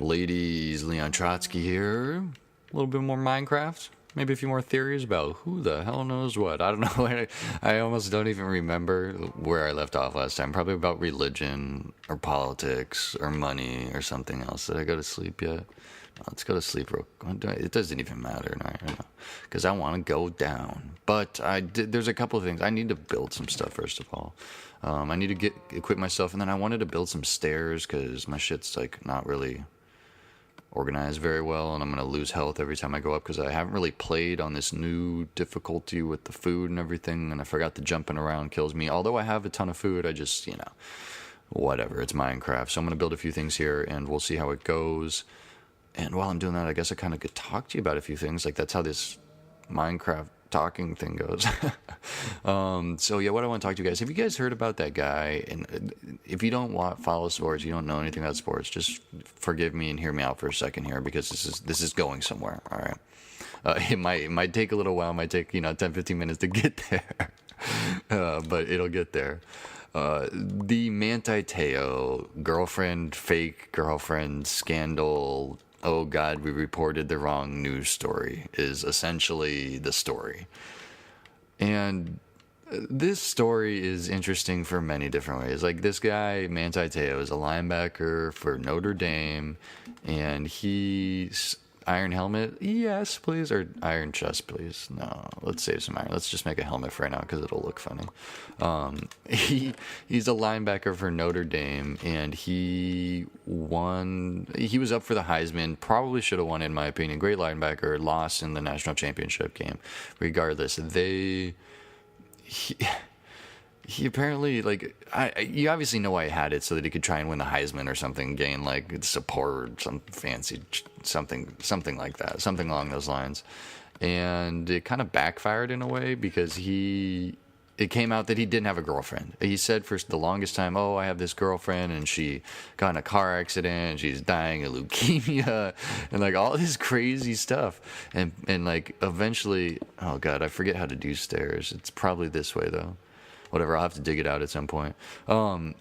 Ladies, Leon Trotsky here. A little bit more Minecraft. Maybe a few more theories about who the hell knows what. I don't know. I almost don't even remember where I left off last time. Probably about religion or politics or money or something else. Did I go to sleep yet? No, let's go to sleep real quick. It doesn't even matter, because I want to go down. But there's a couple of things. I need to build some stuff, first of all. I need to equip myself, and then I wanted to build some stairs because my shit's like not really organized very well, and I'm going to lose health every time I go up because I haven't really played on this new difficulty with the food and everything, and I forgot the jumping around kills me. Although I have a ton of food, I just, whatever, it's Minecraft. So I'm going to build a few things here, and we'll see how it goes. And while I'm doing that, I guess I kind of could talk to you about a few things. Like, that's how this Minecraft talking thing goes. So yeah, what I want to talk to you guys, have you guys heard about that guy? And if you don't follow sports, you don't know anything about sports, just forgive me and hear me out for a second here, because this is going somewhere. All right. It might take a little while, it might take 10-15 minutes to get there. But it'll get there. The Manti Te'o fake girlfriend scandal, oh God, we reported the wrong news story, is essentially the story. And this story is interesting for many different ways. Like, this guy, Manti Te'o, is a linebacker for Notre Dame, and he's... Iron helmet? Yes, please. Or iron chest, please. No, let's save some iron. Let's just make a helmet for right now because it'll look funny. He's a linebacker for Notre Dame, and he won. He was up for the Heisman. Probably should have won, in my opinion. Great linebacker. Lost in the national championship game. Regardless, he apparently, you obviously know why he had it, so that he could try and win the Heisman or something, gain, support, some fancy, something like that, something along those lines. And it kind of backfired in a way, because it came out that he didn't have a girlfriend. He said for the longest time, oh, I have this girlfriend, and she got in a car accident, and she's dying of leukemia, and, all this crazy stuff. And eventually, oh, God, I forget how to do stairs. It's probably this way, though. Whatever, I'll have to dig it out at some point. But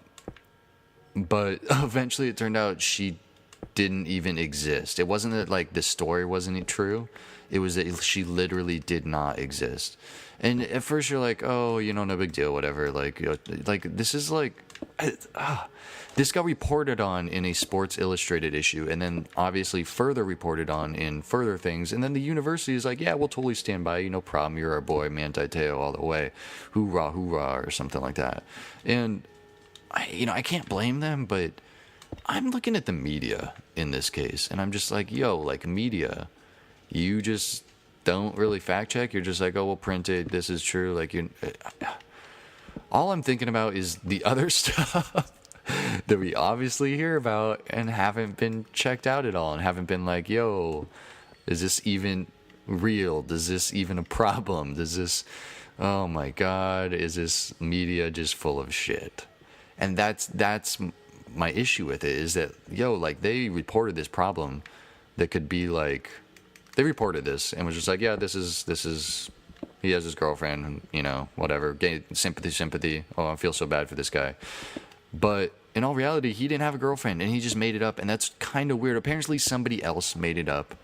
eventually it turned out she didn't even exist. It wasn't that, the story wasn't true. It was that she literally did not exist. And at first you're like, oh, no big deal, whatever. This is this got reported on in a Sports Illustrated issue, and then obviously further reported on in further things. And then the university is like, yeah, we'll totally stand by you, no problem. You're our boy, Manti Te'o, all the way. Hoorah, hoorah, or something like that. And, I can't blame them, but I'm looking at the media in this case, and I'm just like, media, you just don't really fact check. You're just like, oh, we'll print it. This is true. All I'm thinking about is the other stuff that we obviously hear about and haven't been checked out at all, and haven't been like, yo, is this even real? Is this even a problem? Oh my God, is this media just full of shit? And that's my issue with it, is that, they reported this problem that could be they reported this and was just like, yeah, this is, he has his girlfriend, whatever, sympathy. Oh, I feel so bad for this guy. But in all reality, he didn't have a girlfriend, and he just made it up, and that's kind of weird. Apparently somebody else made it up,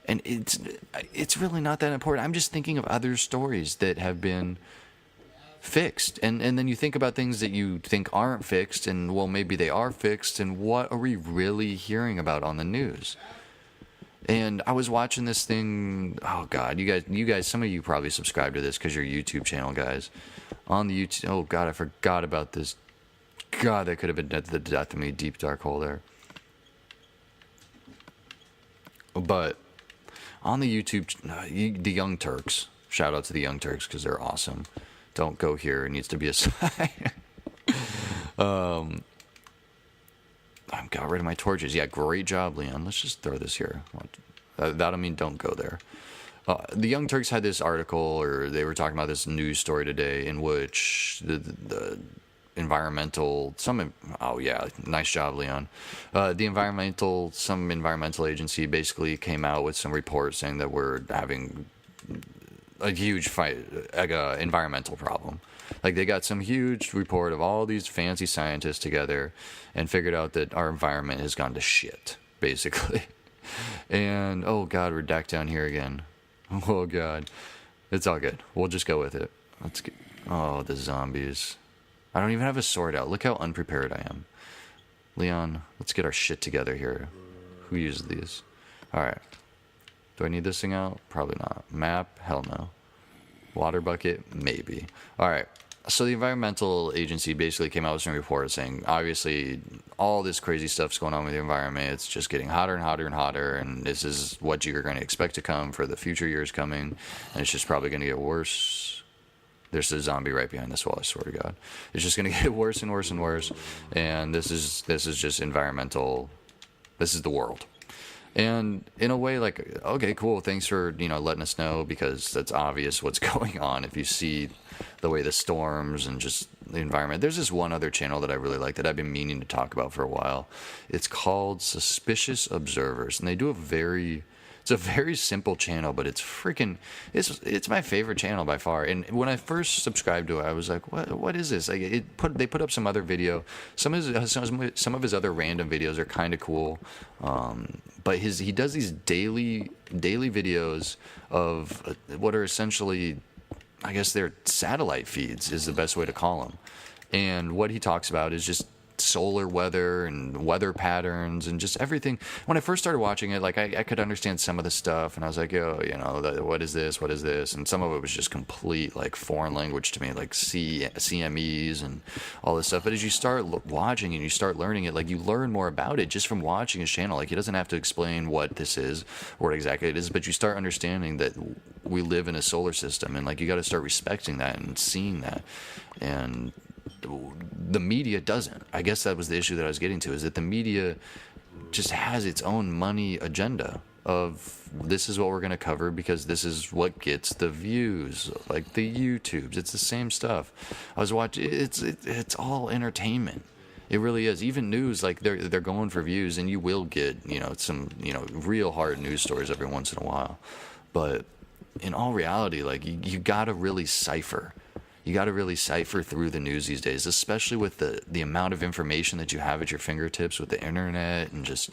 and it's really not that important. I'm just thinking of other stories that have been fixed, and then you think about things that you think aren't fixed, and, well, maybe they are fixed, and what are we really hearing about on the news? And I was watching this thing, oh God, you guys, some of you probably subscribe to this because you're YouTube channel guys. On the YouTube, oh God, I forgot about this. God, that could have been the death of me, deep dark hole there. But on the YouTube, the Young Turks, shout out to the Young Turks because they're awesome. Don't go here, it needs to be a sign. I got rid of my torches. Yeah, great job, Leon. Let's just throw this here. That'll mean don't go there. The Young Turks had this article, or they were talking about this news story today, in which the environmental, nice job, Leon. Some environmental agency basically came out with some reports saying that we're having a huge environmental problem. Like, they got some huge report of all these fancy scientists together and figured out that our environment has gone to shit. basically. And, oh god, we're back down here again. Oh god. It's all good. We'll just go with it. Let's get... Oh, the zombies. I don't even have a sword out. Look how unprepared I am. Leon, let's get our shit together here. Who uses these? Alright. Do I need this thing out? Probably not. Map? Hell no. Water bucket? Maybe. Alright. So the environmental agency basically came out with some reports saying, obviously, all this crazy stuff's going on with the environment. It's just getting hotter and hotter and hotter, and this is what you're going to expect to come for the future years coming, and it's just probably going to get worse. There's a zombie right behind this wall, I swear to God. It's just going to get worse and worse and worse, and this is just environmental. This is the world. And in a way, like, okay, cool, thanks for, letting us know, because that's obvious what's going on if you see the way the storms and just the environment. There's this one other channel that I really like that I've been meaning to talk about for a while. It's called Suspicious Observers, and they do it's a very simple channel, but it's freaking, it's my favorite channel by far. And when I first subscribed to it, I was like, what is this? Like, they put up some other video. Some of his other random videos are kind of cool. But he does these daily videos of what are essentially, I guess they're satellite feeds is the best way to call them. And what he talks about is just solar weather and weather patterns and just everything. When I first started watching it, like I could understand some of the stuff, and I was like, oh, what is this? What is this? And some of it was just complete like foreign language to me, like CMEs and all this stuff. But as you start watching and you start learning it, like you learn more about it just from watching his channel. Like he doesn't have to explain what this is or what exactly it is, but you start understanding that we live in a solar system, and like you got to start respecting that and seeing that. And the media doesn't. I guess that was the issue that I was getting to, is that the media just has its own money agenda of this is what we're going to cover because this is what gets the views, like the YouTubes. It's the same stuff. I was watching, it's all entertainment. It really is. Even news, like they're going for views, and you will get, some, real hard news stories every once in a while. But in all reality, like you got to really cipher. You got to really cipher through the news these days, especially with the amount of information that you have at your fingertips with the internet and just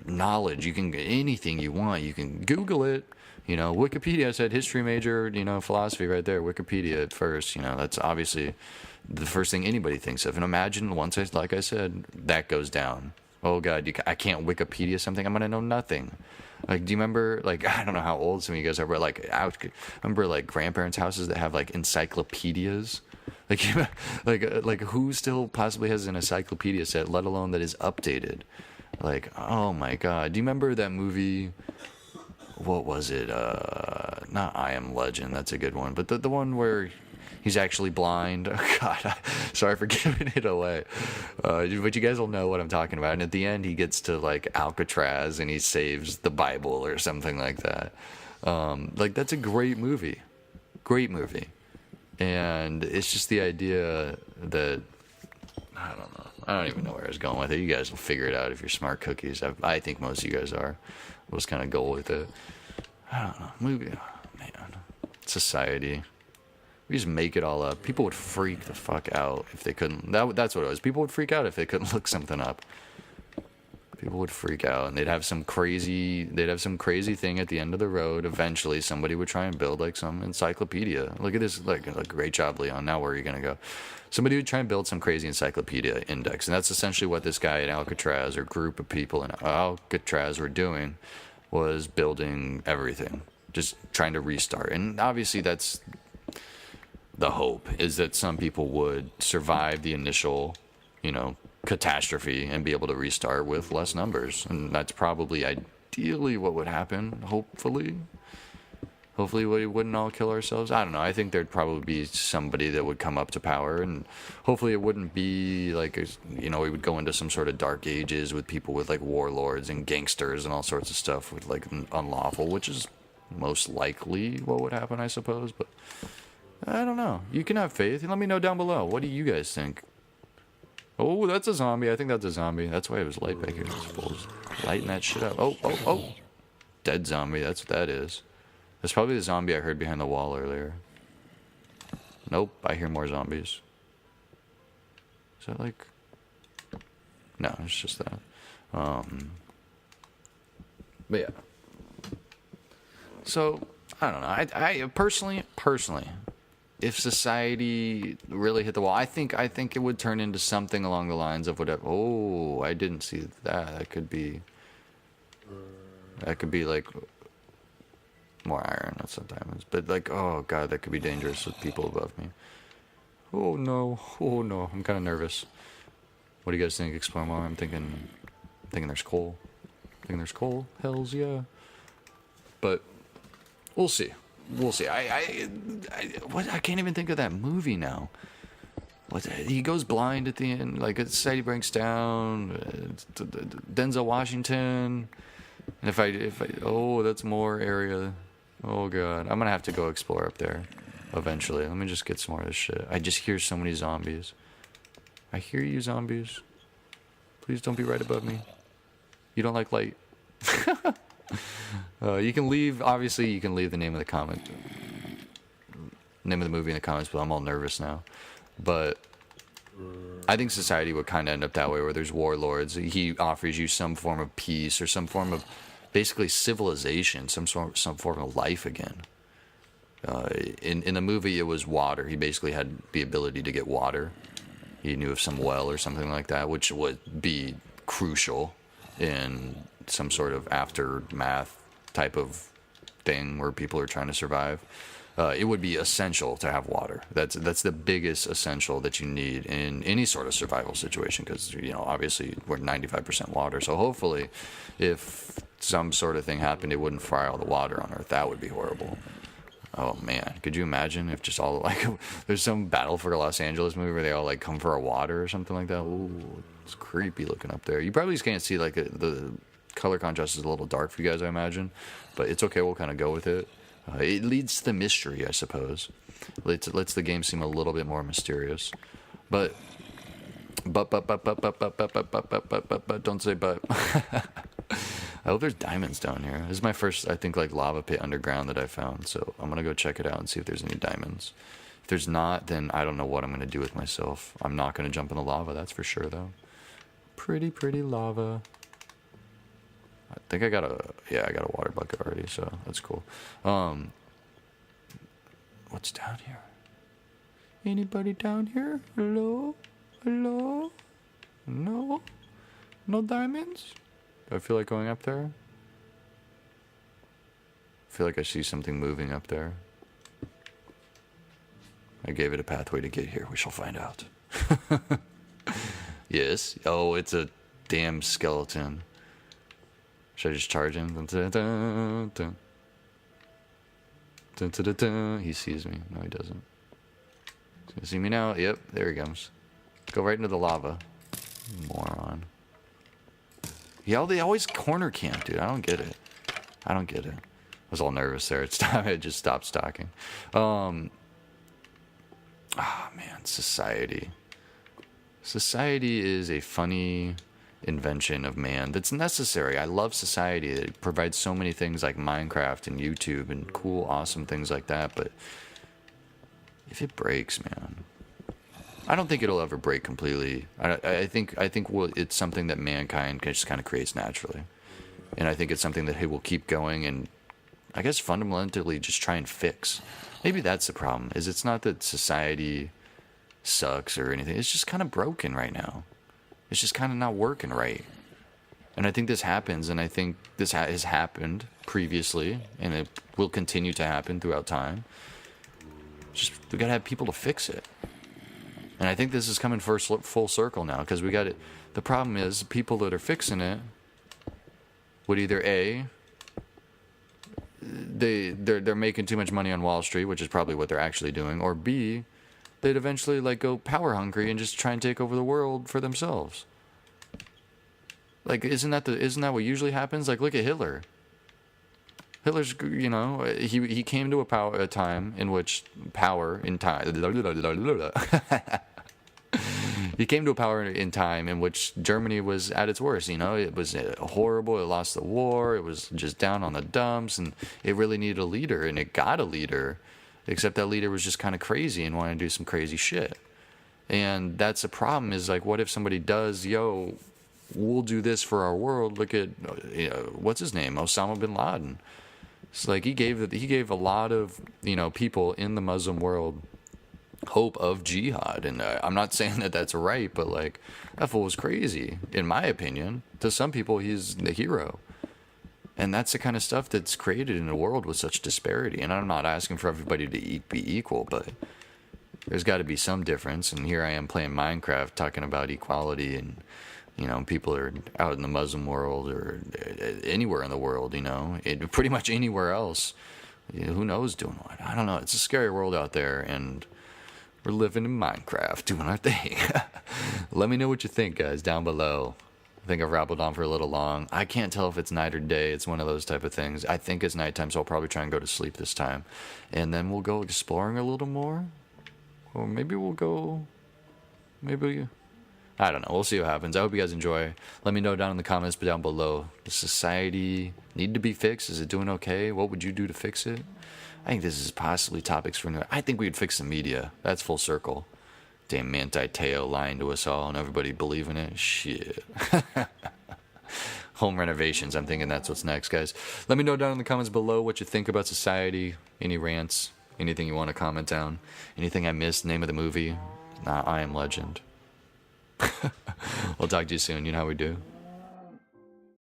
knowledge. You can get anything you want. You can Google it. Wikipedia said history major, philosophy right there. Wikipedia at first, that's obviously the first thing anybody thinks of. And imagine once, like I said, that goes down. Oh, God, I can't Wikipedia something. I'm going to know nothing. Like, do you remember, like, I don't know how old some of you guys are, but, like, I remember, like, grandparents' houses that have, like, encyclopedias? Like who still possibly has an encyclopedia set, let alone that is updated? Like, oh, my God. Do you remember that movie, what was it? Not I Am Legend, that's a good one, but the one where he's actually blind. Oh, God, sorry for giving it away. But you guys will know what I'm talking about. And at the end, he gets to, like, Alcatraz, and he saves the Bible or something like that. Like, that's a great movie. Great movie. And it's just the idea that, I don't know. I don't even know where I was going with it. You guys will figure it out if you're smart cookies. I think most of you guys are. What's kind of goal with it? I don't know. Movie, oh, man. Society. We just make it all up. People would freak the fuck out if they couldn't. That's what it was. People would freak out if they couldn't look something up. People would freak out, and they'd have some crazy thing at the end of the road. Eventually, somebody would try and build like some encyclopedia. Look at this, like a great job, Leon. Now where are you gonna go? Somebody would try and build some crazy encyclopedia index, and that's essentially what this guy at Alcatraz or group of people in Alcatraz were doing, was building everything, just trying to restart. And obviously, that's the hope, is that some people would survive the initial, catastrophe and be able to restart with less numbers. And that's probably ideally what would happen, hopefully. Hopefully we wouldn't all kill ourselves. I don't know. I think there'd probably be somebody that would come up to power, and hopefully it wouldn't be like, we would go into some sort of dark ages with people with like warlords and gangsters and all sorts of stuff with like unlawful, which is most likely what would happen, I suppose. But I don't know. You can have faith. Let me know down below. What do you guys think? Oh, that's a zombie. I think that's a zombie. That's why it was light back here. Those fools lighting that shit up. Oh. Dead zombie. That's what that is. That's probably the zombie I heard behind the wall earlier. Nope. I hear more zombies. Is that like... No, it's just that. But yeah. So I don't know. I personally, if society really hit the wall, I think it would turn into something along the lines of whatever. Oh, I didn't see that. That could be like more iron, not some diamonds. But like, oh god, that could be dangerous with people above me. Oh no, I'm kind of nervous. What do you guys think? Explore more. I'm thinking there's coal. Hells yeah. But we'll see. I can't even think of that movie now. He goes blind at the end. Like society breaks down. Denzel Washington. And if I that's more area. Oh god, I'm gonna have to go explore up there eventually. Let me just get some more of this shit. I just hear so many zombies. I hear you, zombies. Please don't be right above me. You don't like light. You can leave. Obviously, you can leave the name of the movie in the comments. But I'm all nervous now. But I think society would kind of end up that way, where there's warlords. He offers you some form of peace or some form of basically civilization, some form of life again. In the movie, it was water. He basically had the ability to get water. He knew of some well or something like that, which would be crucial in some sort of aftermath type of thing where people are trying to survive. It would be essential to have water. That's the biggest essential that you need in any sort of survival situation, because obviously we're 95% water. So hopefully, if some sort of thing happened, it wouldn't fry all the water on Earth. That would be horrible. Oh man, could you imagine if just all there's some Battle for Los Angeles movie where they all come for a water or something like that? Ooh, it's creepy looking up there. You probably just can't see the color contrast is a little dark for you guys, I imagine, but it's okay. We'll kind of go with it. It leads to the mystery, I suppose. Lets the game seem a little bit more mysterious. But don't say but. I hope there's diamonds down here. This is my first, I think, lava pit underground that I found. So I'm gonna go check it out and see if there's any diamonds. If there's not, then I don't know what I'm gonna do with myself. I'm not gonna jump in the lava, that's for sure, though. Pretty lava. I think I got a water bucket already, so that's cool. What's down here? Anybody down here? Hello? No diamonds? Do I feel like going up there? I feel like I see something moving up there. I gave it a pathway to get here. We shall find out. Yes. Oh, it's a damn skeleton. Should I just charge him? He sees me. No, he doesn't. He's gonna see me now. Yep, there he comes. Go right into the lava. Moron. Yeah, they always corner camp, dude. I don't get it. I was all nervous there. I just stopped stalking. Man, society. Society is a funny invention of man that's necessary. I love society. It provides so many things like Minecraft and YouTube and cool, awesome things like that. But if it breaks, man, I don't think it'll ever break completely. I think it's something that mankind just kind of creates naturally, and I think it's something that he will keep going and I guess fundamentally just try and fix. Maybe that's the problem. Is it's not that society sucks or anything. It's just kind of broken right now. It's just kind of not working right. And I think this happens, and I think this has happened previously, and it will continue to happen throughout time. Just we gotta have people to fix it. And I think this is coming full circle now, because we got it. The problem is people that are fixing it would either they're making too much money on Wall Street, which is probably what they're actually doing, or B, they'd eventually go power hungry and just try and take over the world for themselves. Isn't that what usually happens? Look at Hitler. Hitler's, he came to a time in which power in time. He came to a power in time in which Germany was at its worst. It was horrible. It lost the war. It was just down on the dumps, and it really needed a leader, and it got a leader. Except that leader was just kind of crazy and wanted to do some crazy shit. And that's the problem is, what if somebody does, we'll do this for our world. Look at what's his name, Osama bin Laden. It's like he gave a lot of people in the Muslim world hope of jihad, and I'm not saying that that's right, but like that fool was crazy in my opinion. To some people, he's the hero, and that's the kind of stuff that's created in a world with such disparity. And I'm not asking for everybody to be equal, but there's got to be some difference. And here I am playing Minecraft talking about equality, and people are out in the Muslim world or anywhere in the world, pretty much anywhere else. Who knows doing what? I don't know. It's a scary world out there, and we're living in Minecraft, doing our thing. Let me know what you think, guys, down below. I think I've rabbled on for a little long. I can't tell if it's night or day. It's one of those type of things. I think it's nighttime, so I'll probably try and go to sleep this time. And then we'll go exploring a little more. Or maybe we'll go... I don't know. We'll see what happens. I hope you guys enjoy. Let me know down in the comments down below. Does society need to be fixed? Is it doing okay? What would you do to fix it? I think this is possibly topics for... I think we'd fix the media. That's full circle. Damn Manti Teo lying to us all and everybody believing it. Shit. Home renovations. I'm thinking that's what's next, guys. Let me know down in the comments below what you think about society. Any rants. Anything you want to comment down. Anything I missed. Name of the movie. Nah, I Am Legend. We'll talk to you soon. You know how we do.